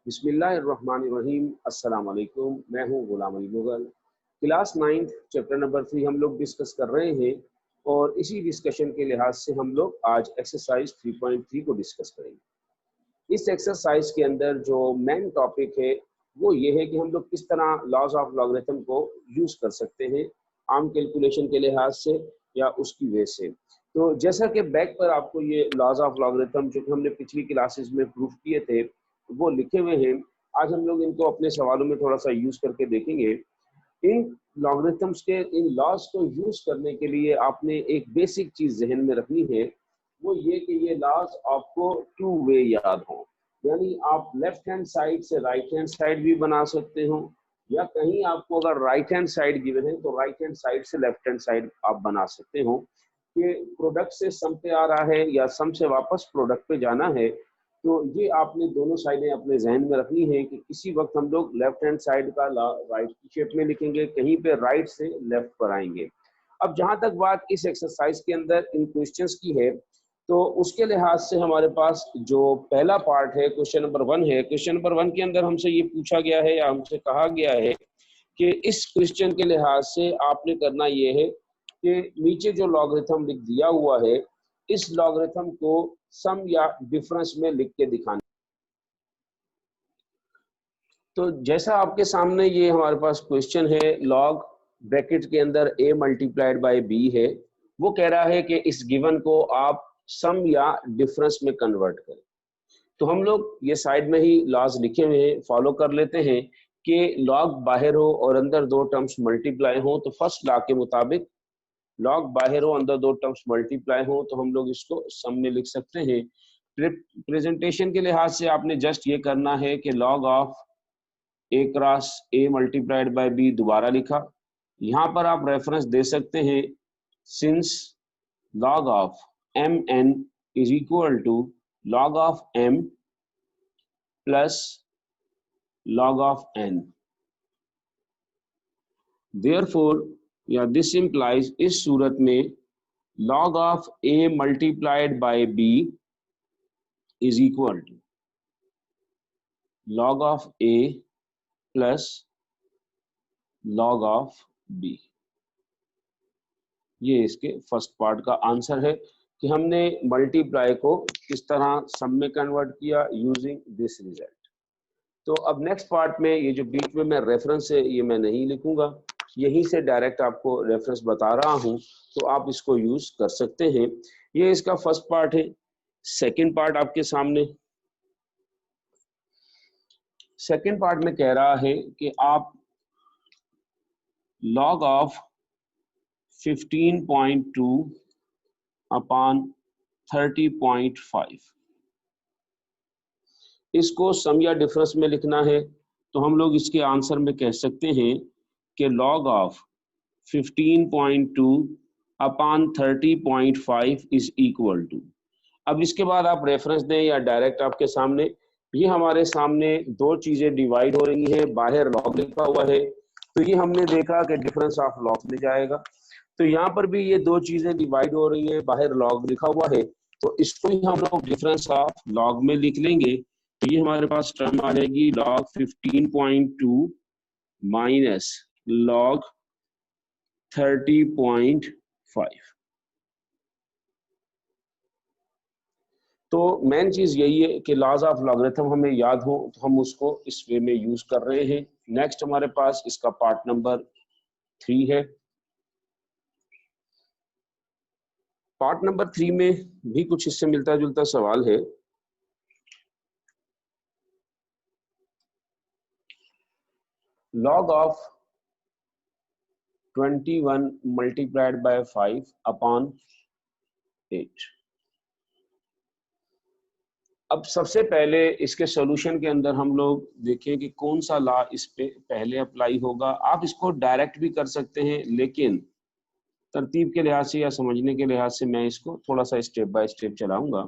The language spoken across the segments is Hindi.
बिस्मिल्लाहिर्रहमानिर्रहीम। अस्सलाम वालेकुम। मैं हूं Ghulam Ali Mughal. Class 9 chapter number 3 हम लोग डिस्कस कर रहे हैं और इसी डिस्कशन के लिहाज से हम लोग आज एक्सरसाइज 3.3 को डिस्कस करेंगे। इस एक्सरसाइज के अंदर जो मेन टॉपिक है वो ये है कि हम लोग किस तरह लॉज ऑफ लॉगरिथम को यूज कर सकते हैं आम कैलकुलेशन के लिहाज से या उसकी वजह से। तो जैसा कि बैक पर आपको ये लॉज ऑफ लॉगरिथम जो कि हमने पिछली क्लासेस में प्रूफ किए थे वो लिखे हुए हैं। आज हम लोग इनको अपने सवालों में थोड़ा सा यूज करके देखेंगे। इन लॉगरिथम्स के इन लॉज को यूज करने के लिए आपने एक बेसिक चीज जहन में रखनी है, वो ये कि ये लॉज आपको टू वे याद हो, यानी आप लेफ्ट हैंड साइड से राइट हैंड साइड भी बना सकते हो, या कहीं आपको अगर राइट हैंड साइड गिवन है तो राइट हैंड साइड से लेफ्ट हैंड साइड आप बना सकते हो कि प्रोडक्ट से सम पे आ रहा है या सम से वापस प्रोडक्ट पे जाना है। तो ये आपने दोनों साइडें अपने जहन में रखनी है कि किसी वक्त हम लोग लेफ्ट हैंड साइड का राइट की शेप में लिखेंगे, कहीं पे राइट से लेफ्ट पर आएंगे। अब जहां तक बात इस एक्सरसाइज के अंदर इन क्वेश्चंस की है तो उसके लिहाज से हमारे पास जो पहला पार्ट है क्वेश्चन नंबर 1 है। क्वेश्चन नंबर 1 के अंदर हमसे ये पूछा गया है या हमसे कहा गया है कि इस क्वेश्चन के लिहाज से आपने करना ये है कि नीचे जो लॉगरिथम लिख दिया हुआ है इस लॉगरिथम को सम या डिफरेंस में लिख के दिखाना। तो जैसा आपके सामने ये हमारे पास क्वेश्चन है, लॉग ब्रैकेट के अंदर a मल्टीप्लाइड बाय b है, वो कह रहा है कि इस गिवन को आप सम या डिफरेंस में कन्वर्ट करें। तो हम लोग ये साइड में ही लॉज लिखे हुए हैं, फॉलो कर लेते हैं कि लॉग बाहर हो और अंदर दो टर्म्स मल्टीप्लाई हो तो फर्स्ट लॉ के मुताबिक लॉग बाहर हो अंदर दो टर्म्स मल्टीप्लाई हो तो हम लोग इसको सम में लिख सकते हैं। प्रेजेंटेशन के लिहाज से आपने जस्ट ये करना है कि log of A cross A multiplied by B दोबारा लिखा। यहाँ पर आप रेफरेंस दे सकते हैं since log of mn is equal to log of m plus log of n. Therefore, या this implies इस सूरत में log of a multiplied by b is equal to log of a plus log of b। ये इसके फर्स्ट पार्ट का आंसर है कि हमने मल्टीप्लाई को किस तरह सम में कन्वर्ट किया यूजिंग दिस रिजल्ट। तो अब नेक्स्ट पार्ट में ये जो बीच में मैं रेफरेंस है ये मैं नहीं लिखूंगा, यहीं से डायरेक्ट आपको रेफरेंस बता रहा हूं तो आप इसको यूज कर सकते हैं। ये इसका फर्स्ट पार्ट है। सेकंड पार्ट आपके सामने, सेकंड पार्ट में कह रहा है कि आप लॉग ऑफ 15.2 अपॉन 30.5 इसको सम या डिफरेंस में लिखना है। तो हम लोग इसके आंसर में कह सकते हैं कि log of 15.2 upon 30.5 is equal to. अब इसके बाद आप रेफरेंस दें या डायरेक्ट आपके सामने, ये हमारे सामने दो चीजें डिवाइड हो रही हैं, बाहर लॉग लिखा हुआ है तो ये हमने देखा कि डिफरेंस ऑफ लॉग में जाएगा। तो यहाँ पर भी ये दो चीजें डिवाइड हो रही हैं, बाहर लॉग लिखा हुआ है तो इसको ही हम लोग डिफरेंस ऑफ लॉग में लिख लेंगे। तो ये हमारे पास टर्म आ जाएगी लॉग 15.2 माइनस लॉग 30.5। तो मेन चीज यही है कि लॉज ऑफ लॉगरिथम हमें याद हो तो हम उसको इस वे में यूज कर रहे हैं। नेक्स्ट हमारे पास इसका पार्ट नंबर 3 है। पार्ट नंबर 3 में भी कुछ इससे मिलता जुलता सवाल है। Log of 21 multiplied by 5 upon 8। अब सबसे पहले इसके सॉल्यूशन के अंदर हम लोग देखें कि कौन सा लॉ इस पे पहले अप्लाई होगा। आप इसको डायरेक्ट भी कर सकते हैं लेकिन तरतीब के लिहाज से या समझने के लिहाज से मैं इसको थोड़ा सा स्टेप बाय स्टेप चलाऊंगा।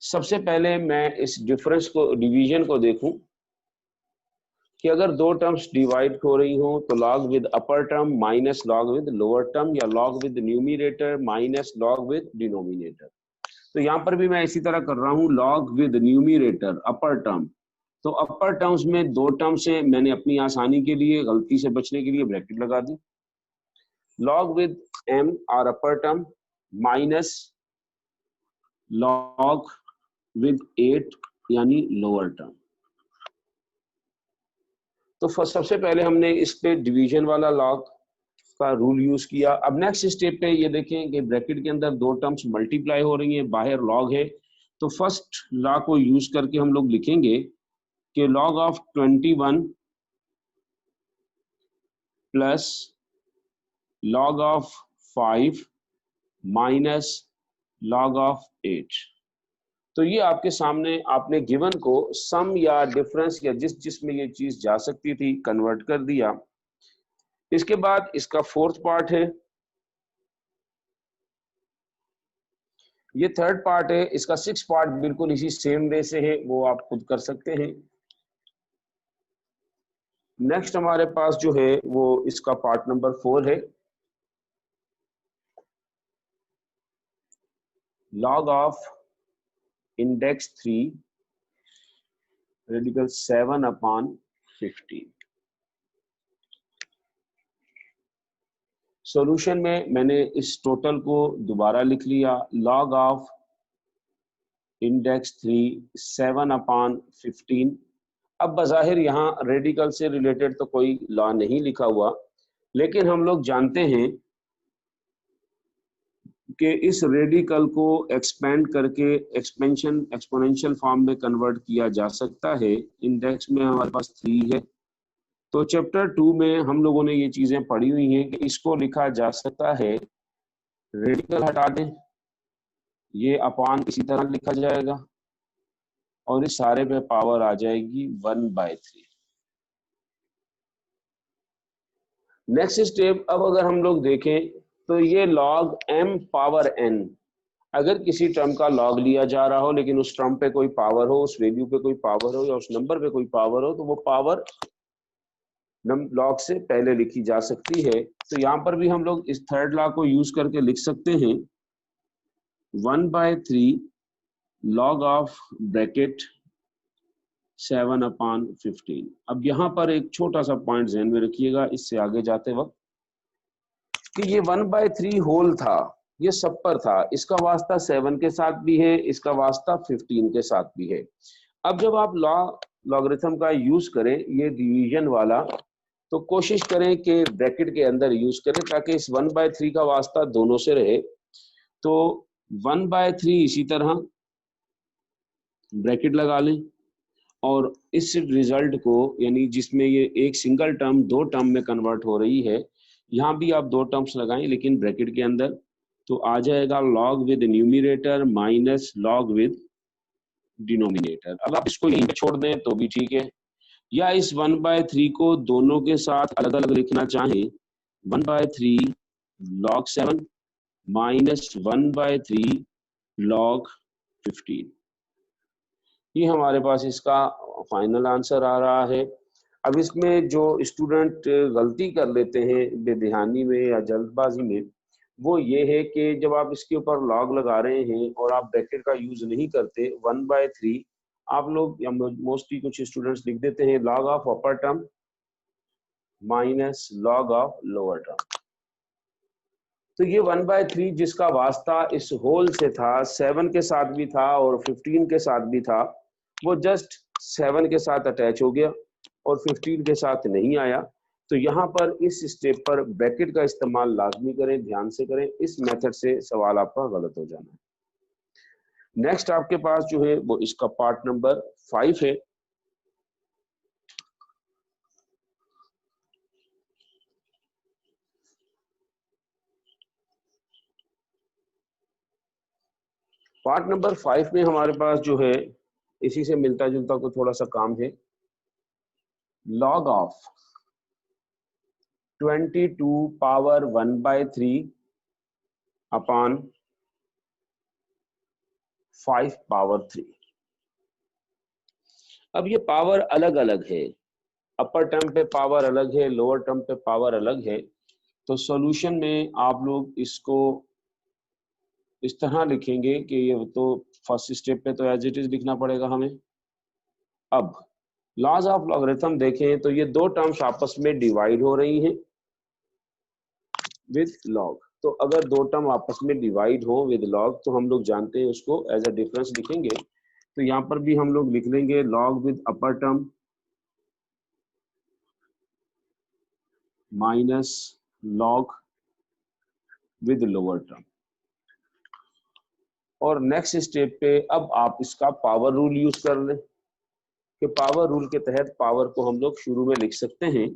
सबसे पहले मैं इस डिफरेंस को, डिवीजन को देखूं कि अगर दो टर्म्स डिवाइड हो रही हो तो log with upper term minus log with lower term या log with numerator minus log with denominator. तो यहाँ पर भी मैं इसी तरह कर रहा हूँ, log with numerator upper term तो अपर टर्म्स में दो टर्म्स है, मैंने अपनी आसानी के लिए गलती से बचने के लिए ब्रैकेट लगा दी। Log with m or upper term minus log with 8 यानी लोअर टर्म। तो सबसे पहले हमने इस पे डिवीजन वाला लॉग का रूल यूज किया। अब नेक्स्ट स्टेप पे ये देखें कि ब्रैकेट के अंदर दो टर्म्स मल्टीप्लाई हो रही हैं, बाहर लॉग है, तो फर्स्ट लॉ को यूज करके हम लोग लिखेंगे कि log of 21 plus log of 5 minus log of 8। तो ये आपके सामने आपने गिवन को सम या डिफरेंस या जिसमें ये चीज जा सकती थी कन्वर्ट कर दिया। इसके बाद इसका फोर्थ पार्ट है, ये थर्ड पार्ट है, इसका सिक्स पार्ट बिल्कुल इसी सेम वे से है, वो आप खुद कर सकते हैं। नेक्स्ट हमारे पास जो है वो इसका पार्ट नंबर 4 है, log of index 3 radical 7/15। Solution में मैंने इस टोटल को दोबारा लिख लिया, लॉग ऑफ इंडेक्स 3 7/15। अब बज़ाहिर यहाँ रेडिकल से रिलेटेड तो कोई लॉ नहीं लिखा हुआ, लेकिन हम लोग जानते हैं कि इस रेडिकल को एक्सपेंड करके एक्सपोनेंशियल फॉर्म में कन्वर्ट किया जा सकता है। इंडेक्स में हमारे पास 3 है, तो चैप्टर 2 में हम लोगों ने ये चीजें पढ़ी हुई हैं कि इसको लिखा जा सकता है, रेडिकल हटा दें, ये अपान इसी तरह लिखा जाएगा और इस सारे पे पावर आ जाएगी 1/3। नेक्स्ट स्टेप, अब अगर हम लोग देखें तो ये लॉग m पावर n, अगर किसी टर्म का लॉग लिया जा रहा हो लेकिन उस टर्म पे कोई पावर हो, उस वैल्यू पे कोई पावर हो या उस नंबर पे कोई पावर हो, तो वो पावर लॉग से पहले लिखी जा सकती है। तो यहाँ पर भी हम लोग इस थर्ड लॉ को यूज करके लिख सकते हैं 1/3 लॉग ऑफ ब्रैकेट 7/15। अब यहाँ पर एक छोटा सा पॉइंट ध्यान में रखिएगा इससे आगे जाते वक्त, कि ये 1/3 होल था, ये सब पर था, इसका वास्ता 7 के साथ भी है, इसका वास्ता 15 के साथ भी है। अब जब आप लॉगरिथम का यूज करें ये डिवीजन वाला, तो कोशिश करें कि ब्रैकेट के अंदर यूज करें ताकि इस 1/3 का वास्ता दोनों से रहे। तो 1/3 इसी तरह ब्रैकेट लगा लें और इस रिजल्ट को, यानी जिसमें ये एक सिंगल टर्म दो टर्म में कन्वर्ट हो रही है, यहाँ भी आप दो टर्म्स लगाएं लेकिन ब्रैकेट के अंदर, तो आ जाएगा log with numerator minus log with denominator. अब आप इसको यहीं पे छोड़ दें तो भी ठीक है, या इस 1/3 को दोनों के साथ अलग अलग लिखना चाहें, 1/3 log 7 माइनस 1/3 log 15। ये हमारे पास इसका फाइनल आंसर आ रहा है। अब इसमें जो स्टूडेंट गलती कर लेते हैं बेध्यानी में या जल्दबाजी में, वो ये है कि जब आप इसके ऊपर लॉग लगा रहे हैं और आप ब्रैकेट का यूज नहीं करते, 1/3 आप लोग या मोस्टली कुछ स्टूडेंट्स लिख देते हैं log of upper term minus log of lower term. तो ये 1/3 जिसका वास्ता इस होल से था, 7 के साथ भी था और 15 के साथ भी था, वो जस्ट 7 के साथ अटैच हो गया और 15 के साथ नहीं आया। तो यहाँ पर इस स्टेप पर ब्रैकेट का इस्तेमाल लाजमी करें, ध्यान से करें, इस मेथड से सवाल आपका गलत हो जाना है। नेक्स्ट आपके पास जो है वो इसका पार्ट नंबर 5 है, पार्ट नंबर 5 में हमारे पास जो है इसी से मिलता जुलता को थोड़ा सा काम है, log of 22 power 1/3 upon 5 power 3। अब ये पावर अलग अलग है, अपर टर्म पे पावर अलग है, लोअर टर्म पे पावर अलग है। तो सॉल्यूशन में आप लोग इसको इस तरह लिखेंगे कि ये तो फर्स्ट स्टेप पे तो एज इट इज लिखना पड़ेगा हमें। अब लॉज ऑफ लॉगरिथम देखें तो ये दो टर्म्स आपस में डिवाइड हो रही हैं विद लॉग। तो अगर दो टर्म आपस में डिवाइड हो विद लॉग तो हम लोग जानते हैं उसको एज अ डिफरेंस लिखेंगे। तो यहाँ पर भी हम लोग लिख लेंगे log with upper term minus log with lower term. और नेक्स्ट स्टेप पे अब आप इसका पावर रूल यूज कर लें कि पावर रूल के तहत पावर को हम लोग शुरू में लिख सकते हैं।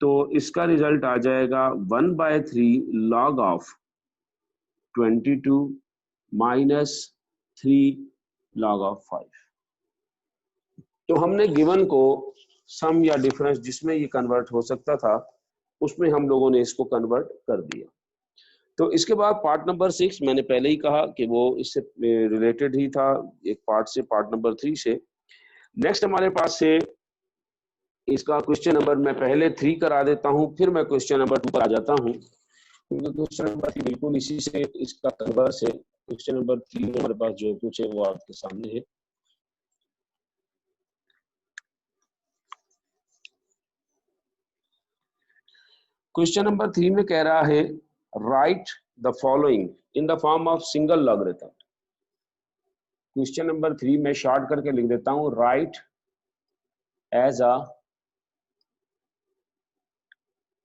तो इसका रिजल्ट आ जाएगा 1/3 log of 22 minus 3 log of 5। तो हमने गिवन को सम या डिफरेंस जिसमें ये कन्वर्ट हो सकता था उसमें हम लोगों ने इसको कन्वर्ट कर दिया। तो इसके बाद पार्ट नंबर 6 मैंने पहले ही कहा कि वो इससे रिलेटेड ही था एक पार्ट से, पार्ट नंबर 3 से। नेक्स्ट हमारे पास से इसका क्वेश्चन नंबर मैं पहले 3 करा देता हूं, फिर मैं क्वेश्चन नंबर 2 पर आ जाता हूं क्योंकि क्वेश्चन नंबर 3 बिल्कुल इसी से इसका कन्वर्स है। क्वेश्चन नंबर 3 में हमारे पास जो कुछ है वो आपके सामने है। क्वेश्चन नंबर 3 में कह रहा है right the following in the form of single logarithm. Question number 3 में शॉर्ट करके लिख देता हूं right as a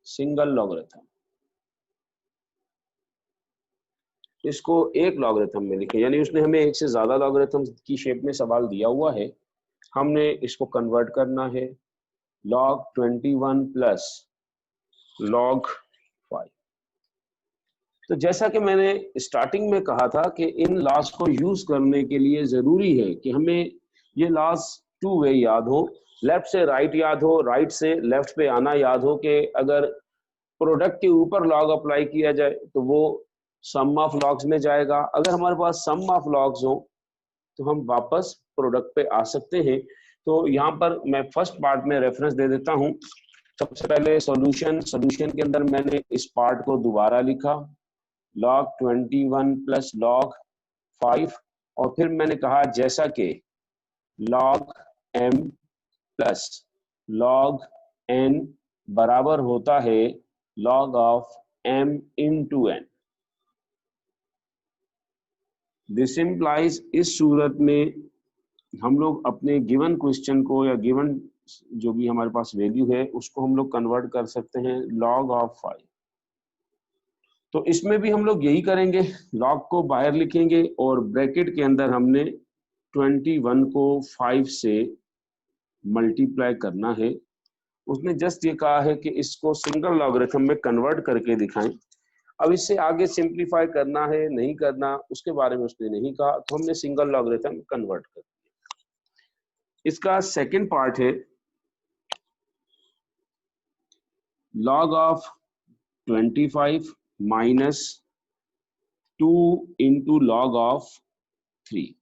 single logarithm. इसको एक लॉगरिथम में लिखे, यानी उसने हमें एक से ज्यादा लॉगरिथम की शेप में सवाल दिया हुआ है, हमने इसको कन्वर्ट करना है log 21 प्लस log 5। तो जैसा कि मैंने स्टार्टिंग में कहा था कि इन लॉस को यूज करने के लिए जरूरी है कि हमें ये लॉस टू वे याद हो, लेफ्ट से राइट याद हो, राइट से लेफ्ट पे आना याद हो कि अगर प्रोडक्ट के ऊपर लॉग अप्लाई किया जाए तो वो सम ऑफ लॉग्स में जाएगा, अगर हमारे पास सम ऑफ लॉग्स हो तो हम वापस प्रोडक्ट पे आ सकते हैं। तो यहाँ पर मैं फर्स्ट पार्ट में रेफरेंस दे देता हूँ। सबसे पहले सॉल्यूशन के अंदर मैंने इस पार्ट को दोबारा लिखा log 21 प्लस log 5 और फिर मैंने कहा जैसा कि log m plus log n बराबर होता है log of m into n। This implies इस सूरत में हम लोग अपने गिवन क्वेश्चन को या गिवन जो भी हमारे पास वैल्यू है उसको हम लोग कन्वर्ट कर सकते हैं log ऑफ 5। तो इसमें भी हम लोग यही करेंगे, log को बाहर लिखेंगे और ब्रैकेट के अंदर हमने 21 को 5 से मल्टीप्लाई करना है। उसने जस्ट ये कहा है कि इसको सिंगल लॉगरिथम में कन्वर्ट करके दिखाएं। अब इससे आगे सिंप्लीफाई करना है नहीं करना उसके बारे में उसने नहीं कहा, तो हमने सिंगल लॉगरिथम कन्वर्ट कर दिया। इसका सेकंड पार्ट है log of 25 minus 2 into log of 3।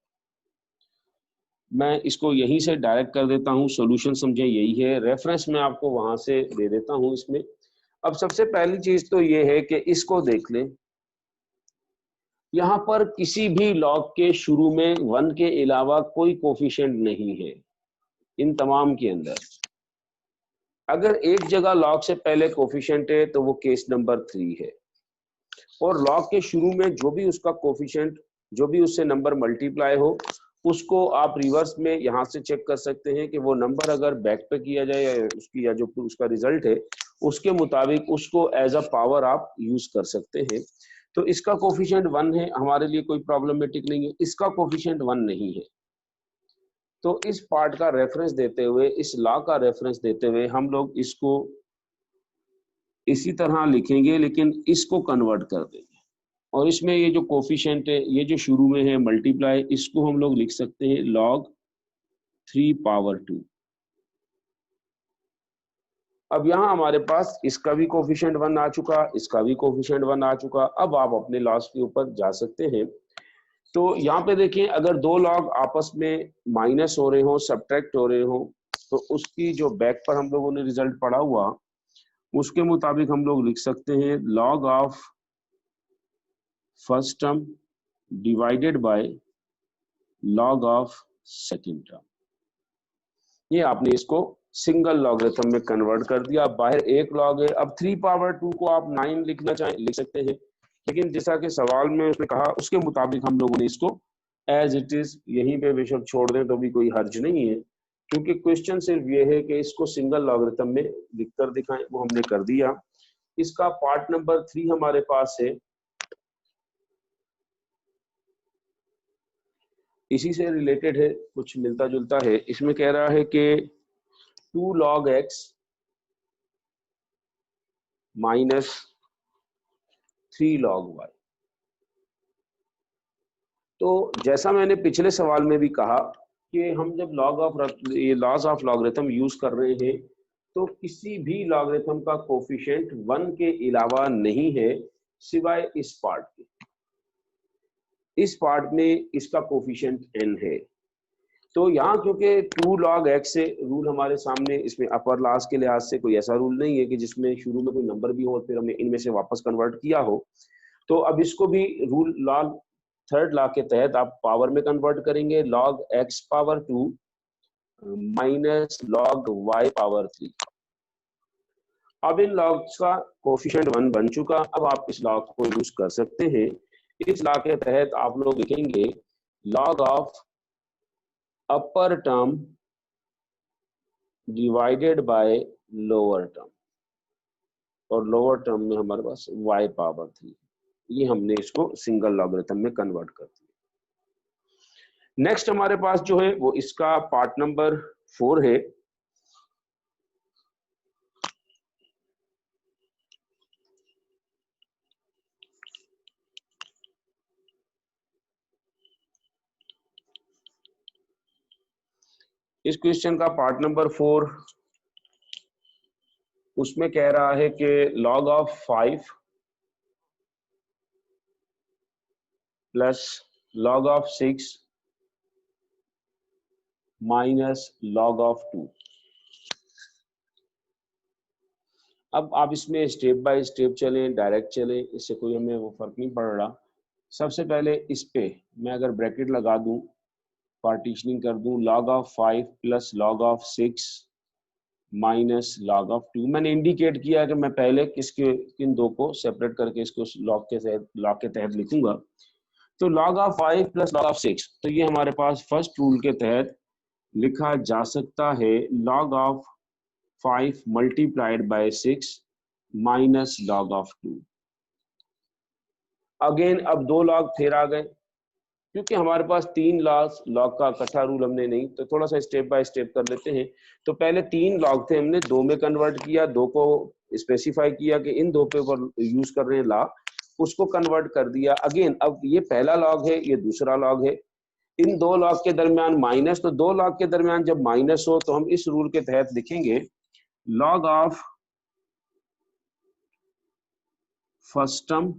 मैं इसको यहीं से डायरेक्ट कर देता हूं, सॉल्यूशन समझे यही है, रेफरेंस मैं आपको वहां से दे देता हूं इसमें। अब सबसे पहली चीज तो ये है कि इसको देख लें, यहां पर किसी भी लॉग के शुरू में 1 के अलावा कोई कोफिशिएंट नहीं है इन तमाम के अंदर। अगर एक जगह लॉग से पहले कोफिशिएंट है तो वो केस नंबर 3 है, और लॉग के शुरू में जो भी उसका कोफिशिएंट जो भी उससे नंबर मल्टीप्लाई हो उसको आप रिवर्स में यहां से चेक कर सकते हैं कि वो नंबर अगर बैक पे किया जाए या उसकी या जो उसका रिजल्ट है उसके मुताबिक उसको एज अ पावर आप यूज कर सकते हैं। तो इसका कोफिशिएंट 1 है, हमारे लिए कोई प्रॉब्लमेटिक नहीं है। इसका कोफिशिएंट 1 नहीं है, तो इस पार्ट का रेफरेंस देते हुए, इस लॉ का रेफरेंस देते हुए हम लोग इसको इसी तरह लिखेंगे लेकिन इसको कन्वर्ट कर देंगे। और इसमें ये जो कोफिशिएंट है ये जो शुरू में है मल्टीप्लाई, इसको हम लोग लिख सकते हैं log 3 पावर 2। अब यहाँ हमारे पास इसका भी कोफिशिएंट 1 आ चुका, इसका भी कोफिशिएंट 1 आ चुका। अब आप अपने लॉस के ऊपर जा सकते हैं। तो यहाँ पे देखिए अगर दो लॉग आपस में माइनस हो रहे हो, सब्ट्रैक्ट हो रहे हो, तो उसकी जो बैक पर हम लोगों ने रिजल्ट पढ़ा हुआ उसके मुताबिक हम लोग लिख सकते हैं log of first term divided by log of second term. ये आपने इसको सिंगल लॉगरिथम में कन्वर्ट कर दिया। अब बाहर एक लॉग है, अब 3 पावर 2 को आप 9 लिखना चाहें लिख सकते हैं, लेकिन जैसा कि सवाल में उसने कहा उसके मुताबिक हम लोगों ने इसको एज इट इज यहीं पे बेशक छोड़ दें तो भी कोई हर्ज नहीं है, क्योंकि क्वेश्चन सिर्फ ये है कि इसको सिंगल लॉगरिथम में लिखकर दिखाएं, वो हमने कर दिया। इसका पार्ट नंबर 3 हमारे पास है, इसी से रिलेटेड है, कुछ मिलता जुलता है। इसमें कह रहा है कि 2 log x minus 3 log y। तो जैसा मैंने पिछले सवाल में भी कहा कि हम जब लॉज ऑफ लॉगरिथम यूज कर रहे हैं तो किसी भी लॉगरिथम का कोफिशिएंट 1 के अलावा नहीं है सिवाय इस पार्ट के। इस पार्ट में इसका कोफिशिएंट n है। तो यहाँ क्योंकि 2 log x से रूल हमारे सामने, इसमें अपर लास्ट के लिहाज से कोई ऐसा रूल नहीं है कि जिसमें शुरू में कोई नंबर भी हो और फिर हमने इनमें से वापस कन्वर्ट किया हो। तो अब इसको भी रूल लॉ थर्ड लॉ के तहत आप पावर में कन्वर्ट करेंगे, log x power 2 minus log y power 3। अब इन लॉग्स का कोफिशिएंट 1 बन चुका। अब आप इस लॉग को यूज कर सकते हैं। इस लॉ के तहत आप लोग लिखेंगे log of upper term divided by lower term, और लोअर टर्म में हमारे पास y पावर 3। ये हमने इसको सिंगल लॉगरिथम में कन्वर्ट कर दिया। नेक्स्ट हमारे पास जो है वो इसका पार्ट नंबर 4 है। इस क्वेश्चन का पार्ट नंबर 4 उसमें कह रहा है कि log of 5 plus log of 6 minus log of 2। अब आप इसमें स्टेप बाय स्टेप चलें, डायरेक्ट चलें, इससे कोई हमें वो फर्क नहीं पड़ रहा। सबसे पहले इस पे मैं अगर ब्रैकेट लगा दूं, पार्टीशनिंग कर दूं, log of 5 plus log of 6 minus log of 2। मैंने इंडिकेट किया कि मैं पहले किन दो को सेपरेट करके इसको लॉग के तहत लिखूंगा। तो log of 5 plus log of 6, तो ये हमारे पास फर्स्ट रूल के तहत लिखा जा सकता है log of 5 multiplied by 6 minus log of 2। Again अब 2 log फिर आ गए, क्योंकि हमारे पास 3 लॉग का इकट्ठा रूल हमने नहीं, तो थोड़ा सा स्टेप बाय स्टेप कर लेते हैं। तो पहले 3 लॉग थे, हमने 2 में कन्वर्ट किया, 2 को स्पेसिफाई किया कि इन 2 पे ऊपर यूज कर रहे हैं लॉ, उसको कन्वर्ट कर दिया। अगेन अब ये पहला लॉग है, ये दूसरा लॉग है, इन 2 लॉग के दरमियान माइनस, तो 2 लॉग के दरमियान जब माइनस हो तो हम इस रूल के तहत लिखेंगे log of first term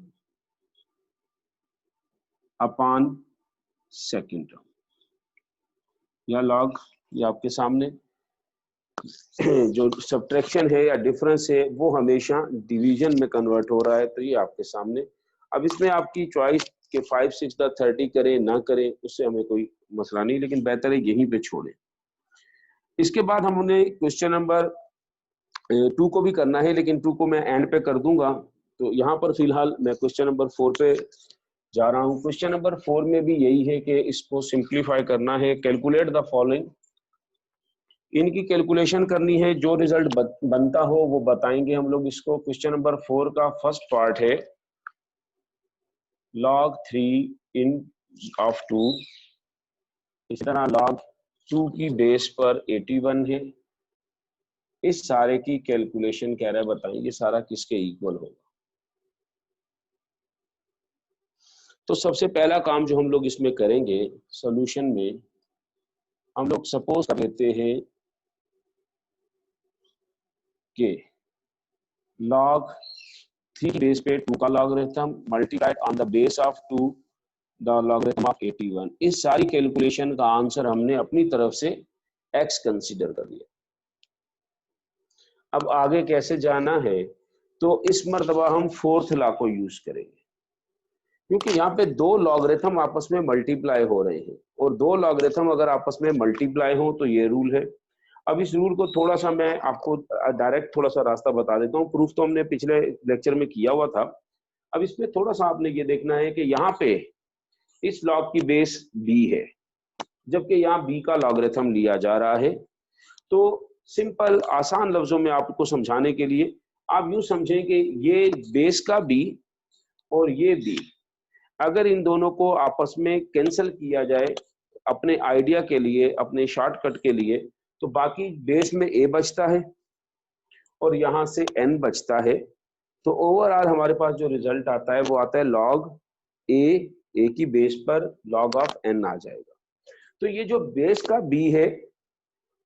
upon second term, या log, ये आपके सामने जो सब्ट्रैक्शन है या डिफरेंस है वो हमेशा डिवीजन में कन्वर्ट हो रहा है, तो ये आपके सामने। अब इसमें आपकी चॉइस के 5 6 30 करें ना करें, उससे हमें कोई मसला नहीं, लेकिन बेहतर है यहीं पे छोड़ें। इसके बाद हमने क्वेश्चन नंबर 2 को भी करना है, लेकिन 2 को मैं एंड पे कर दूंगा। तो यहाँ पर फिलहाल मैं क्वेश्चन नंबर 4 पे जा रहा हूँ। क्वेश्चन नंबर 4 में भी यही है कि इसको सिंप्लीफाई करना है। कैलकुलेट द फॉलोइंग, इनकी कैलकुलेशन करनी है, जो रिजल्ट बनता हो वो बताएंगे हम लोग इसको। क्वेश्चन नंबर 4 का फर्स्ट पार्ट है log 3 इन ऑफ 2, इस तरह log 2 की बेस पर 81 है। इस सारे की कैलकुलेशन कह रहा है बताएंगे सारा किसके इक्वल होगा। तो सबसे पहला काम जो हम लोग इसमें करेंगे सॉल्यूशन में, हम लोग सपोज कर लेते हैं कि log 3 बेस पे 2 का logarithm multiplied on the base of 2 the logarithm of 81। इस सारी कैलकुलेशन का आंसर हमने अपनी तरफ से x कंसीडर कर लिया। अब आगे कैसे जाना है, तो इस मर्तबा हम फोर्थ लॉ को यूज करेंगे, क्योंकि यहाँ पे 2 लॉगरिथम आपस में मल्टीप्लाई हो रहे हैं, और 2 लॉगरिथम अगर आपस में मल्टीप्लाई हो तो ये रूल है। अब इस रूल को थोड़ा सा मैं आपको डायरेक्ट थोड़ा सा रास्ता बता देता हूँ। प्रूफ तो हमने पिछले लेक्चर में किया हुआ था। अब इसमें थोड़ा सा आपने ये देखना है कि यहाँ पे इस लॉग की बेस b है, जबकि यहाँ b का लॉगरिथम लिया जा रहा है। तो सिंपल आसान लफ्जों में आपको समझाने के लिए आप यूं समझें कि ये बेस का b और ये b, अगर इन दोनों को आपस में कैंसिल किया जाए अपने आइडिया के लिए, अपने शॉर्टकट के लिए, तो बाकी बेस में a बचता है और यहाँ से n बचता है। तो ओवरऑल हमारे पास जो रिजल्ट आता है वो आता है log a की बेस पर log ऑफ n आ जाएगा। तो ये जो बेस का b है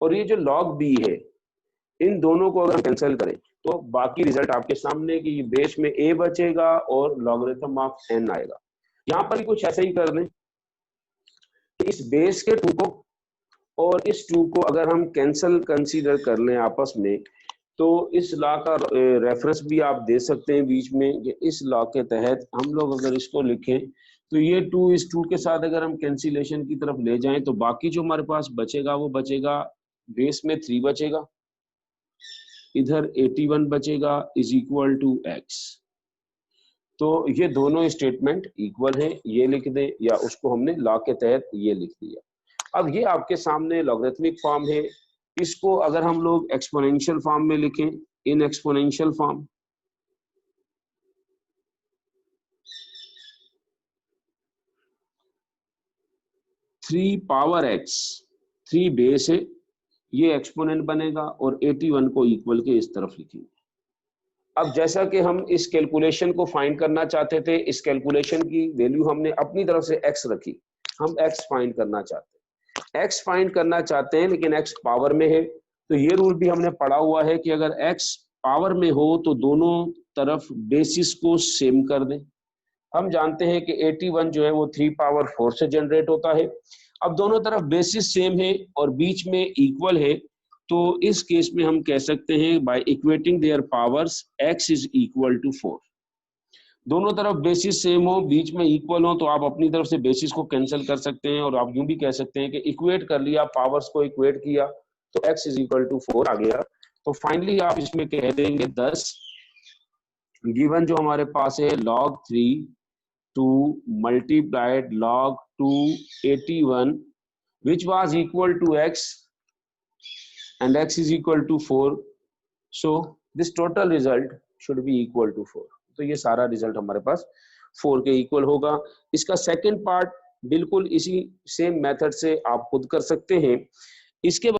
और ये जो log b है, इन दोनों को अगर कैंसिल करें तो बाकी रिजल्ट आपके सामने कि ये बेस में a बचेगा और लॉगरिथम ऑफ n आएगा। यहाँ पर कुछ ऐसा ही कर दें कि इस बेस के 2 को और इस 2 को अगर हम कैंसिल कंसीडर कर लें आपस में, तो इस लॉ का रेफरेंस भी आप दे सकते हैं बीच में कि इस लॉ के तहत हम लोग अगर इसको लिखें तो ये 2 इस 2 के साथ अगर हम कैंसिलेशन की तरफ ले जाएं तो बाकी जो हमारे पास बचेगा वो बचेगा बेस में 3 बचेगा, इधर 81 बचेगा इज इक्वल टू x। तो ये दोनों स्टेटमेंट इक्वल है, ये लिख दें या उसको हमने लॉ के तहत ये लिख दिया। अब ये आपके सामने लॉगरिथमिक फॉर्म है, इसको अगर हम लोग एक्सपोनेंशियल फॉर्म में लिखें, in exponential form, three power x, 3 base है, ये एक्सपोनेंट बनेगा और 81 को इक्वल के इस तरफ लिखेंगे। अब जैसा कि हम इस कैलकुलेशन को फाइंड करना चाहते थे, इस कैलकुलेशन की वैल्यू हमने अपनी तरफ से x रखी, हम x फाइंड करना चाहते हैं, x फाइंड करना चाहते हैं लेकिन x पावर में है। तो ये रूल भी हमने पढ़ा हुआ है कि अगर x पावर में हो तो दोनों तरफ बेसिस को सेम कर दें। हम जानते हैं कि 81 जो है वो 3 पावर 4 से जनरेट होता है। अब दोनों तरफ बेसिस सेम है और बीच में इक्वल है, तो इस केस में हम कह सकते हैं by equating their powers x is equal to 4। दोनों तरफ बेसिस सेम हो, बीच में इक्वल हो, तो आप अपनी तरफ से बेसिस को कैंसिल कर सकते हैं और आप यूं भी कह सकते हैं कि इक्वेट कर लिया, पावर्स को इक्वेट किया तो x इज इक्वल टू 4 आ गया। तो फाइनली आप इसमें कह देंगे 10 गिवन जो हमारे पास है log 3 2 multiplied log 2 81 which was equal to x and x is equal to 4, so this total result should be equal to 4। तो ये सारा रिजल्ट हमारे पास 4 के इक्वल होगा। इसका सेकंड पार्ट बिल्कुल इसी सेम मेथड से आप खुद कर सकते हैं। इसके